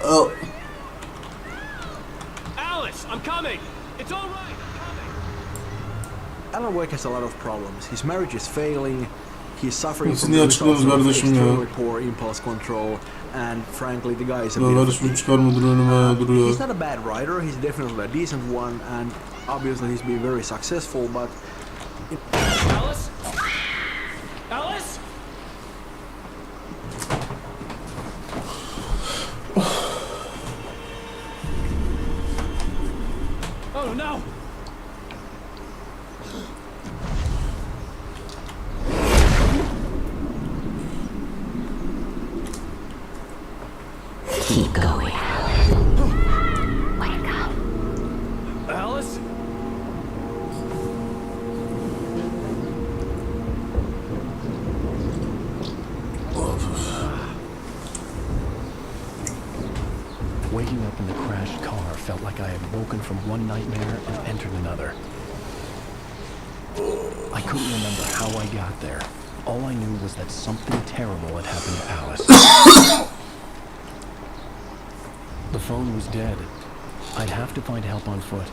Oh. Alice, I'm coming! It's all right, I'm coming! Alan Wake has a lot of problems. His marriage is failing. He's suffering Nasıl from niye the results açıklıyorsunuz of kardeşim ya? extremely poor impulse control, and frankly, the guy is a Ya bit of kardeşim a çıkarmadır önüme duruyor. he's not a bad writer. He's definitely a decent one, and obviously he's been very successful. But Alice? Alice? Oh no! Keep going. Wake up. Alice? Waking up in the crashed car felt like I had woken from one nightmare and entered another. I couldn't remember how I got there. All I knew was that something terrible had happened to Alice. The phone was dead. I'd have to find help on foot.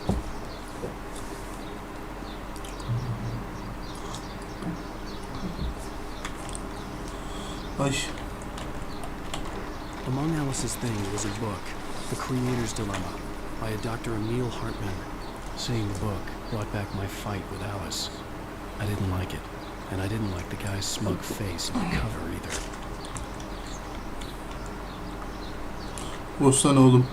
Ay. Among Alice's things was a book, The Creator's Dilemma, by a Dr. Emil Hartman. Seeing the book brought back my fight with Alice. I didn't like it, and I didn't like the guy's smug face on the cover either. Boşsana oğlum.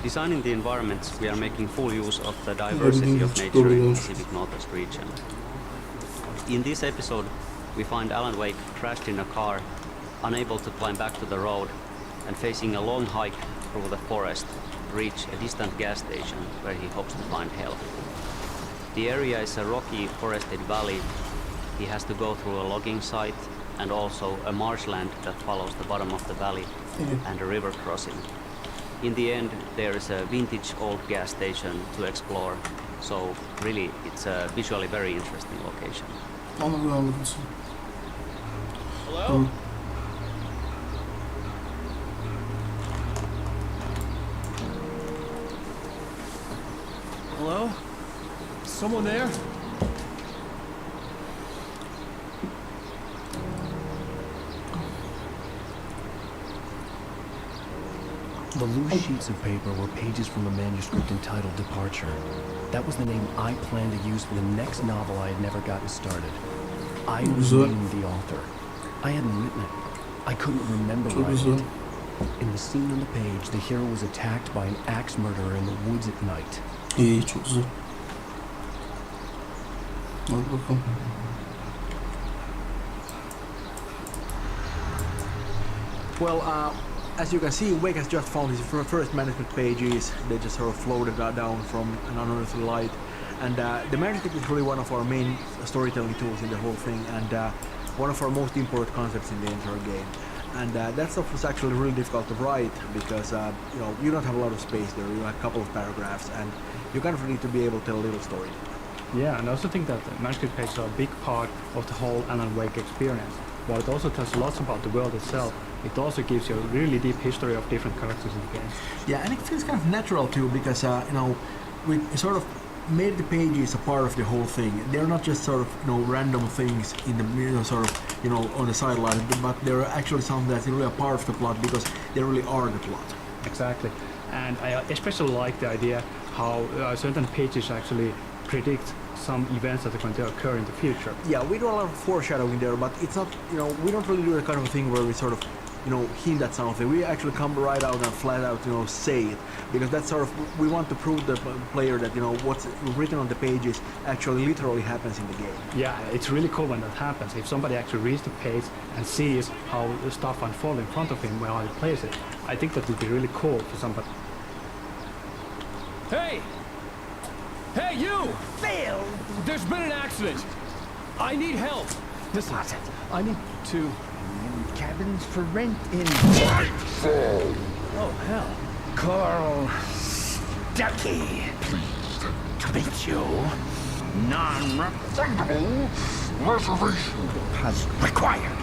Designing the environments, we are making full use of the diversity of nature in the Pacific Northwest region. In this episode, we find Alan Wake crashed in a car, unable to climb back to the road, and facing a long hike through the forest to reach a distant gas station where he hopes to find help. The area is a rocky, forested valley. He has to go through a logging site and also a marshland that follows the bottom of the valley and a river crossing. In the end, there is a vintage old gas station to explore, so really it's a visually very interesting location. Anladım. Hello? Hello? Someone there? The loose sheets of paper were pages from a manuscript entitled Departure. That was the name I planned to use for the next novel I had never gotten started. I was named the author. I hadn't written it. I couldn't remember writing it. In the scene on the page, the hero was attacked by an axe murderer in the woods at night. İyi, çok güzel. Hadi bakalım. well, as you can see, Wake has just found his first manuscript pages. They just sort of floated down from an unearthly light. And the manuscript is really one of our main storytelling tools in the whole thing, and one of our most important concepts in the entire game. And that stuff was actually really difficult to write because you don't have a lot of space there. You have a couple of paragraphs, and you kind of need to be able to tell a little story. Yeah, and I also think that the manuscript pages are a big part of the whole Alan Wake experience. While it also tells lots about the world itself, it also gives you a really deep history of different characters in the game. Yeah, and it feels kind of natural too because we sort of made the pages a part of the whole thing. They're not just sort of random things in the on the sideline, but they're actually something that's really a part of the plot because they really are the plot. Exactly, and I especially like the idea how certain pages actually predict some events that are going to occur in the future. Yeah, we do a lot of foreshadowing there, but it's not, we don't really do the kind of thing where we sort of, hint at something. We actually come right out and flat out, say it, because that's sort of, we want to prove the player that, what's written on the pages actually literally happens in the game. Yeah, it's really cool when that happens. If somebody actually reads the page and sees how the stuff unfolds in front of him while he plays it, I think that would be really cool for somebody. Hey! Hey, you! Phil! There's been an accident. I need help. Listen, I need to... Cabins for rent in... Oh, hell. Carl Stuckey. Pleased to meet you. non-refundable reservation deposit required.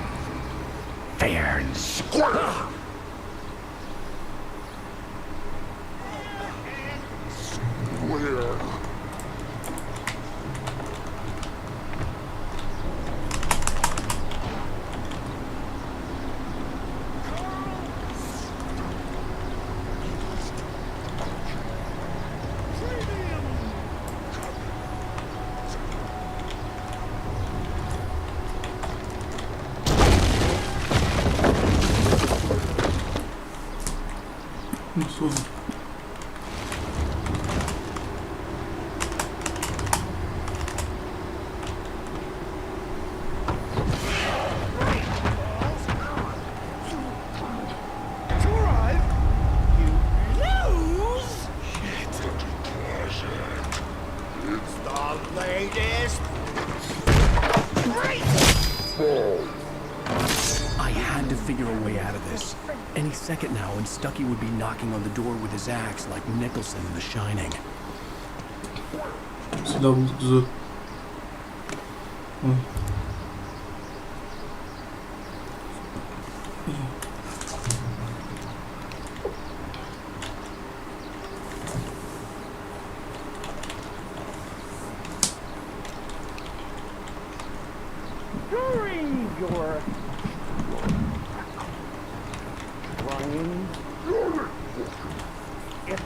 Fair and square. Square. Nasıl olur? I had to figure a way out of this. Any second now, and Stucky would be knocking on the door with his axe like Nicholson in The Shining. Silah bulduk güzel. Hı. During your running, if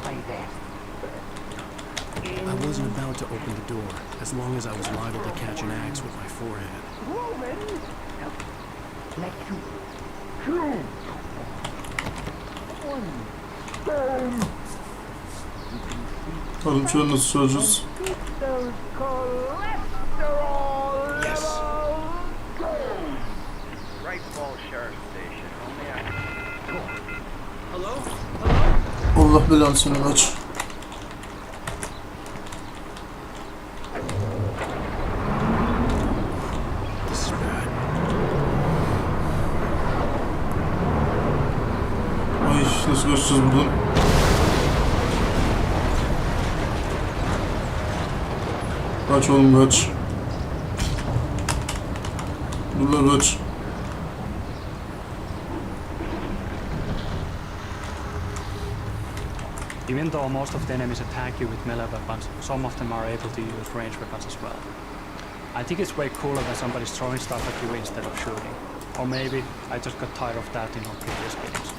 like that. I wasn't about to open the door, as long as I was liable to catch an axe with my forehead. Roman, let you choose one stone. Bakalım şöyle nasıl çözeceğiz. Keep those cholesterol Yes. levels down. Great Falls Sheriff Station. Only Allah belanı senin aç. This is bad. Ay nasıl kaçacağız buradan? Kaç oğlum kaç. Dur lan kaç. Even though most of the enemies attack you with melee weapons, some of them are able to use range weapons as well. I think it's way cooler when somebody's throwing stuff at you instead of shooting. Or maybe I just got tired of that in our previous games.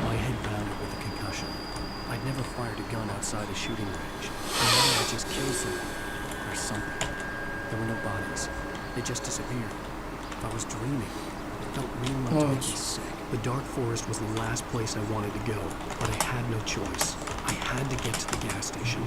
My head pounded with a concussion. I'd never fired a gun outside a shooting range. And maybe I just killed someone. Or something. There were no bodies. They just disappeared. If I was dreaming, it felt real enough to make me sick. The Dark Forest was the last place I wanted to go, but I had no choice. I had to get to the gas station.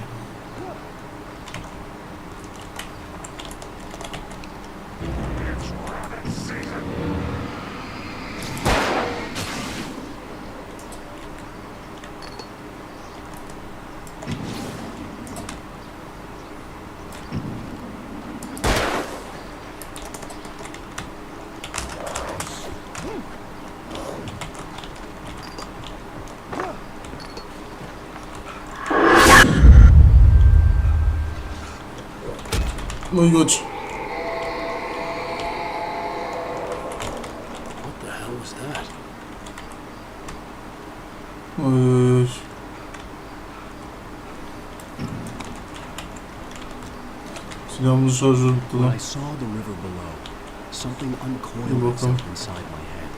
Ay kaç. What the hell was that? Ay. Silahımızı şarj ettik When lan. I saw the river below, something uncoiled You're welcome. itself inside my head.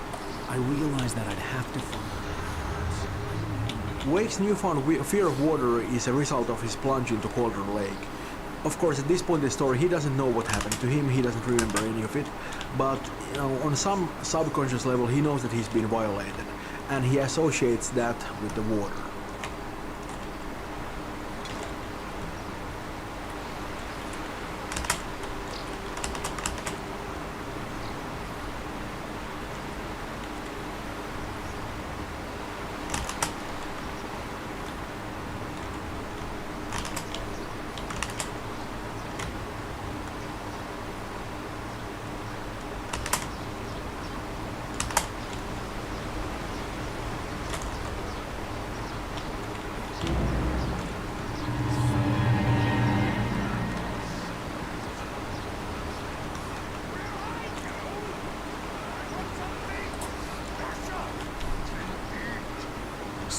I realized that I'd have to find... Wake's newfound fear of water is a result of his plunge into Cauldron Lake. Of course, at this point in the story, he doesn't know what happened to him, he doesn't remember any of it, but on some subconscious level, he knows that he's been violated, and he associates that with the water.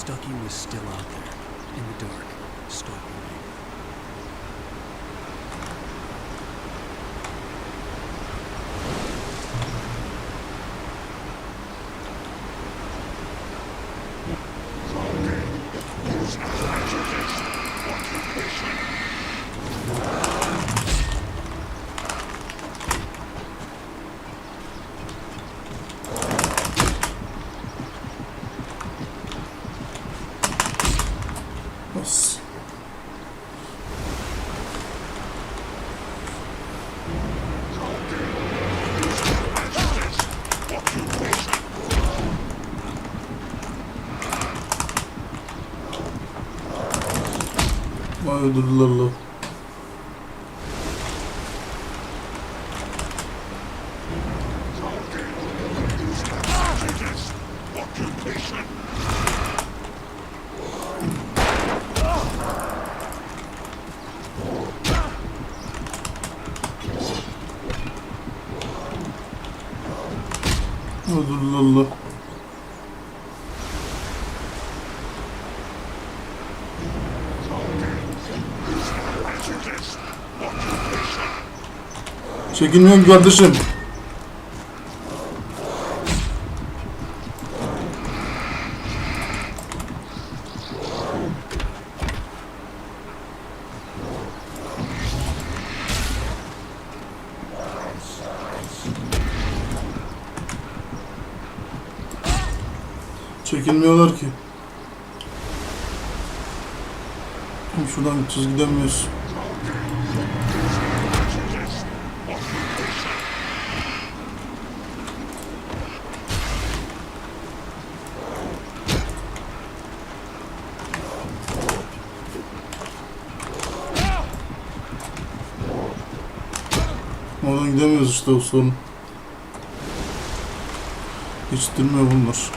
Stucky was still out there, in the dark, stalking me. Bas. Vay öldürdüler lan. Öldürdüler lan. Çekinmiyorum kardeşim. Çekilmiyorlar ki. Şuradan gideceğiz, gidemiyoruz. Oradan gidemiyoruz işte, o sorun. Geçtirmiyor bunlar.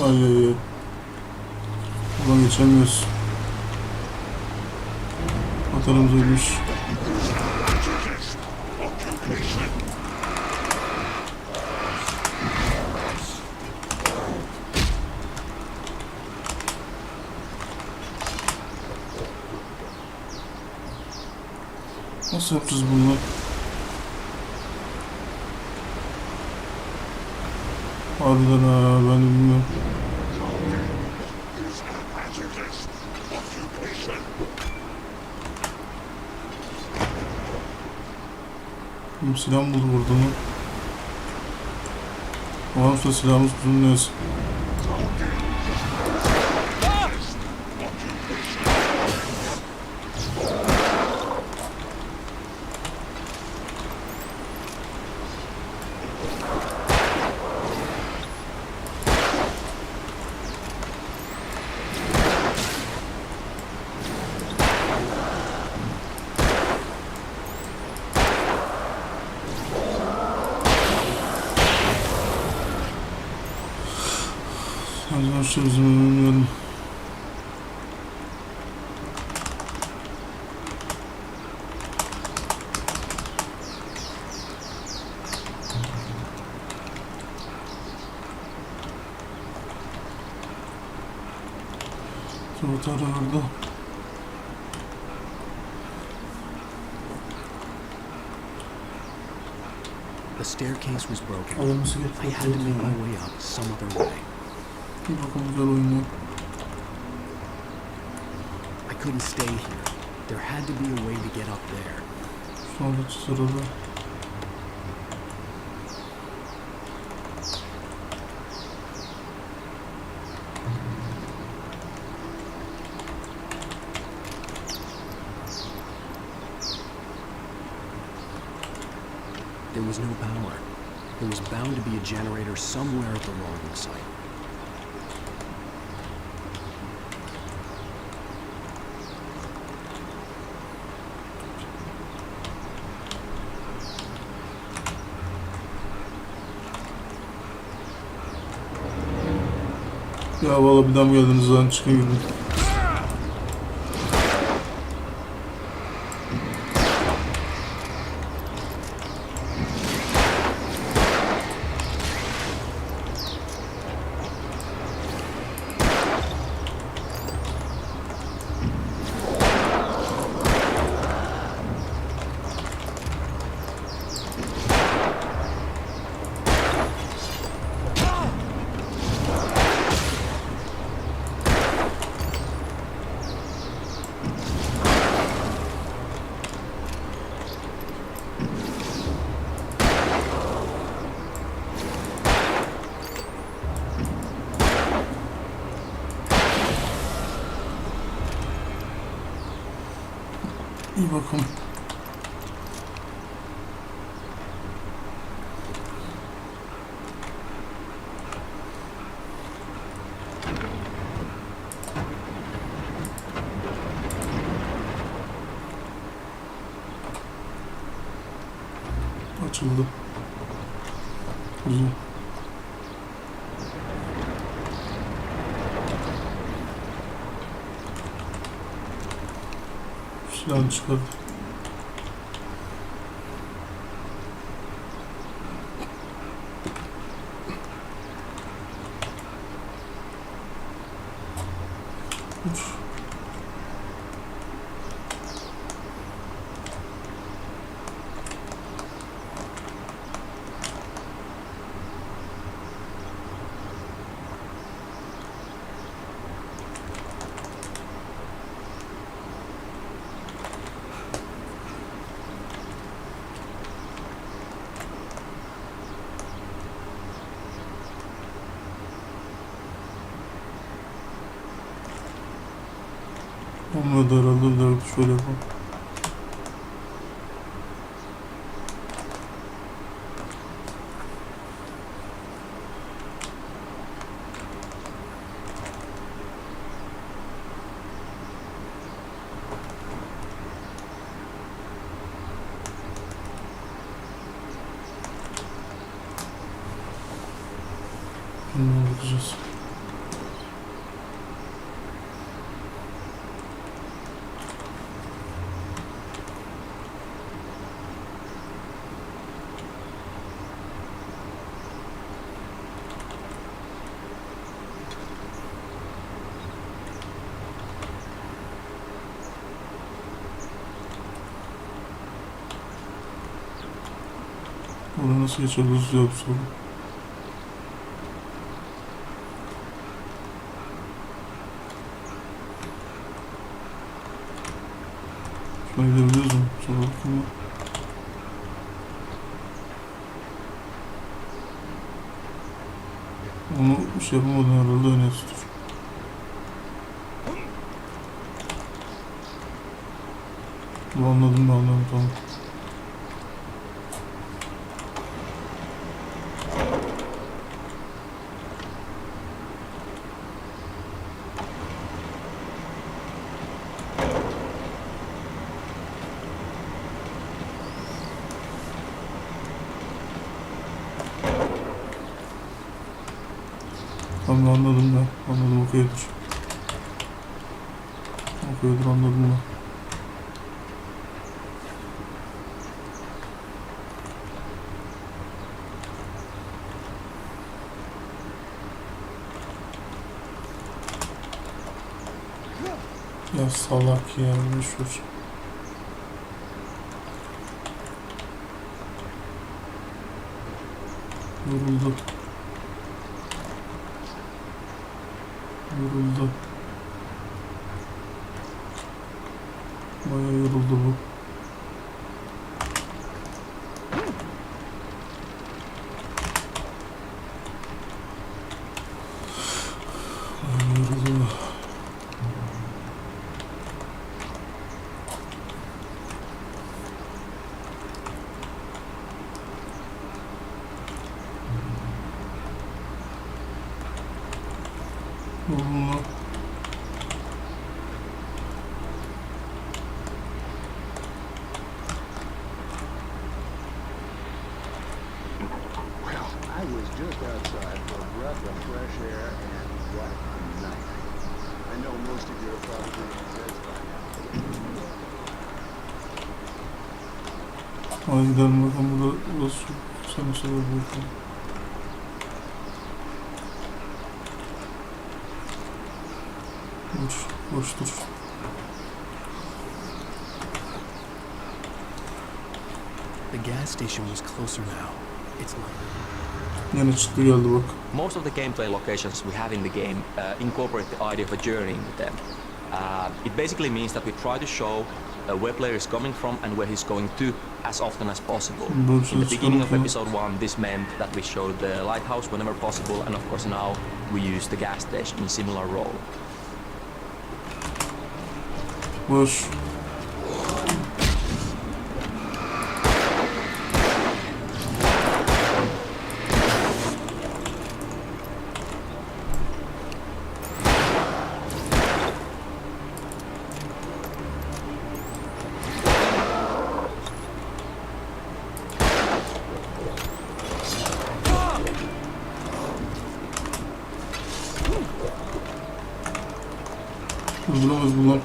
Ay ay ay. Buradan geçemiyoruz. Atarımız ölmüş. Nasıl yapacağız bunu? Harbiden ha, ben de bilmiyorum. Silah mı buldu burada mı? Olmazsa silahımız bizim neyse. Hadi başlıyoruz, bilmiyorum. Tuvalet orada. The staircase was broken. Adamısı I had to make my way up some other way. Bir bakalım, güzel oynuyor. I couldn't stay here. There had to be a way to get up there. Sonraki sırada. There was no power. There was bound to be a generator somewhere at the logging site. Ya valla bir daha mı geldiniz lan, çıkın gidin. İyi bakalım. Açıldı. Güzel. Silahını çıkardı. Dur. Olmadı herhalde, derdi şöyle yapalım. Bunu bakacağız. Oraya nasıl geçeriz? Güzel bir soru. Şuna gidebiliyoruz mu? Sonra bakayım. Onu şey yapamadım herhalde, öne tutur. Anladım tamam. Tamam, anladım ben. Anladım, okeydir. Okeydir, anladım ben. Ya salak ya, meşhur. Yoruldu. Bayağı yoruldu bu. Yoruldu. Yoruldu. I was just outside for a breath of fresh air, and what a night. I know most of you are probably in bed by now. Hadi gidelim bakalım, burası sana sever bakalım. Boş dur. The gas station was closer now. It's like Yine çıktı geldi bak. Most of the gameplay locations we have in the game incorporate the idea of a journey with them. It basically means that we try to show where player is coming from and where he's going to as often as possible. Böyle In the beginning of çıkarmak episode 1, this meant that we showed the lighthouse whenever possible, and of course now we use the gas station in similar role. boş. Durduramaz bunlar.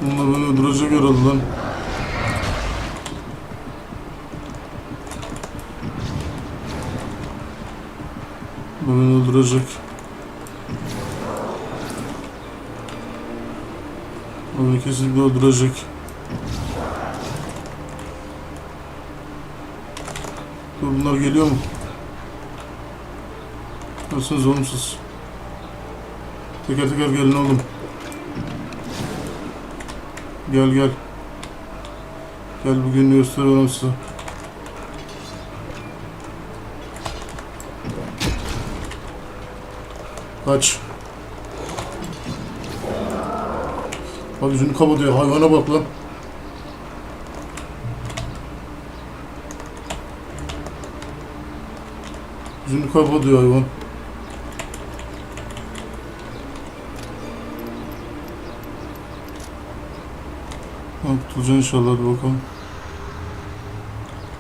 Bunlar beni öldürecek herhalde lan. Beni öldürecek. Beni kesinlikle öldürecek. Bunlar geliyor mu? Nasılsınız oğlum siz? Teker teker gelin oğlum. Gel gel. Gel bugün gösteriyorum size. Kaç. Bak yüzünü kapatıyor. Hayvana bak lan. Yüzünü kapatıyor hayvan. Tutulacak inşallah, hadi bakalım.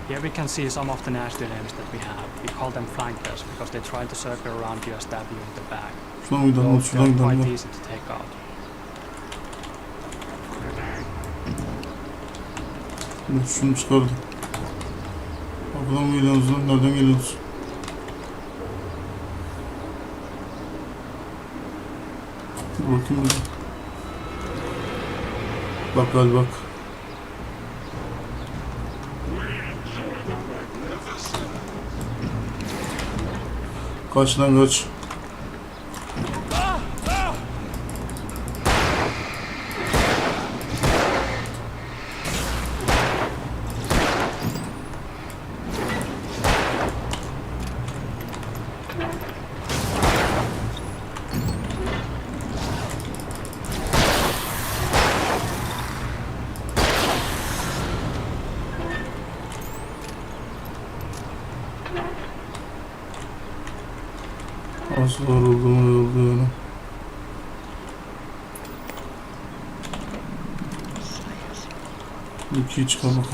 Here we can see some of the nasty enemies that we have. We call them flankers because they try to circle around you and stab you in the back. Şuradan gidelim, Those şuradan are gidelim. quite Gel. easy to take out. Şunu çıkardım. Arkadan mı geliyorsunuz lan? Nereden geliyorsunuz? Dur bakayım bir. Bak gel bak. Kaç lan kaç. Asıl olduğumu yolluyorum. İkiyi çıkar bakalım.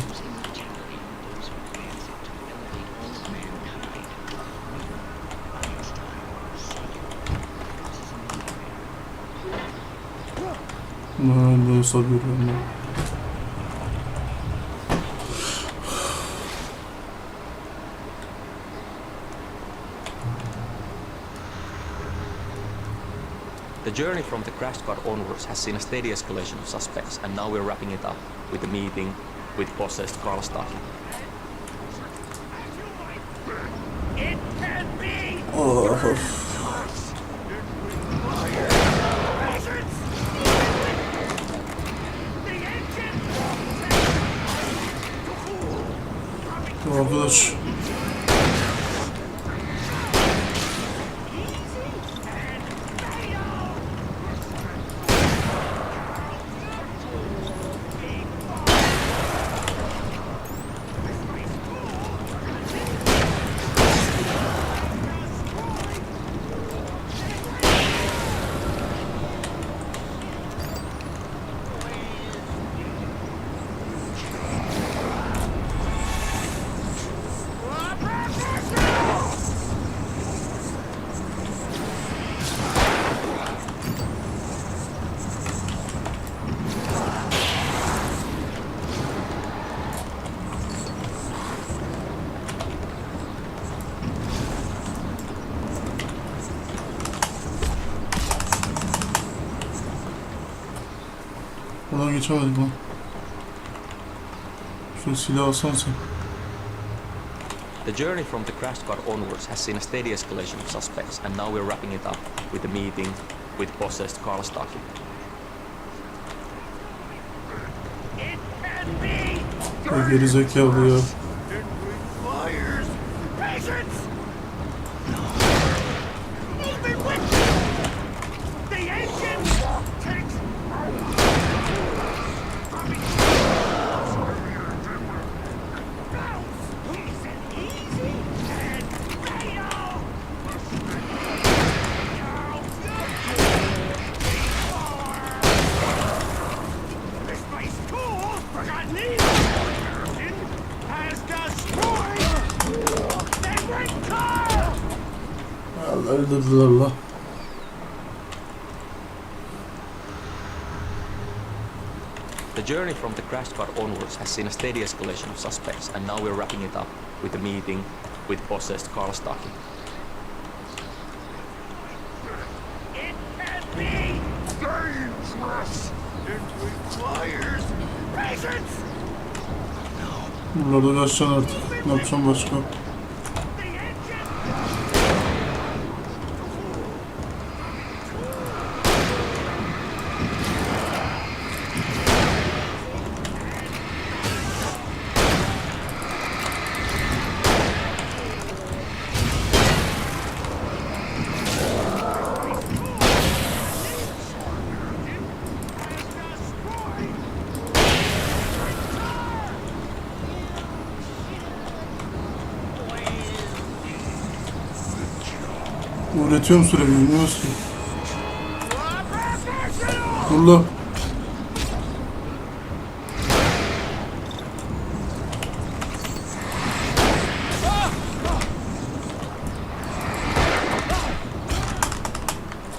Ben de hesap görüyorum ben. The journey from the crash cart onwards has seen a steady escalation of suspects, and now we're wrapping it up with a meeting with possessed Karlstad. Arkadaş. Buradan geçemedik lan. Şu silahı alsan sen. The journey from the crash car onwards has seen a steady escalation of suspects, and now we're wrapping it up with a meeting with possessed Carl Stucky. It can be! Ya geri zekalı ya. It requires patience! Move it with the engine takes... Easy and fatal! This place cool, forgotten engine has destroyed the great car! Allah öldürdüler la. The journey from the crash car onwards has seen a steady escalation of suspects, and now we're wrapping it up with a meeting with possessed Carl Stucky. It can be dangerous! It requires patience! Buralarda kaçacaksın artık. Ne yapacağım başka? The engine... Üretiyorum sürekli, bilmiyoruz ki. Dur la.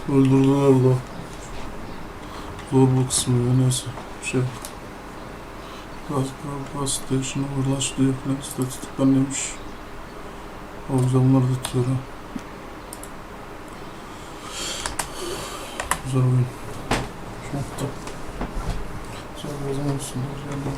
Öldürdüler la. Zor bu kısmı ya, neyse. Şey. Gas station'a ulaştı falan istatistikler neymiş. O yüzden bunları da tutuyorum. Güzel oyun. Çok da. Güzel bir zaman olsun. Güzel bir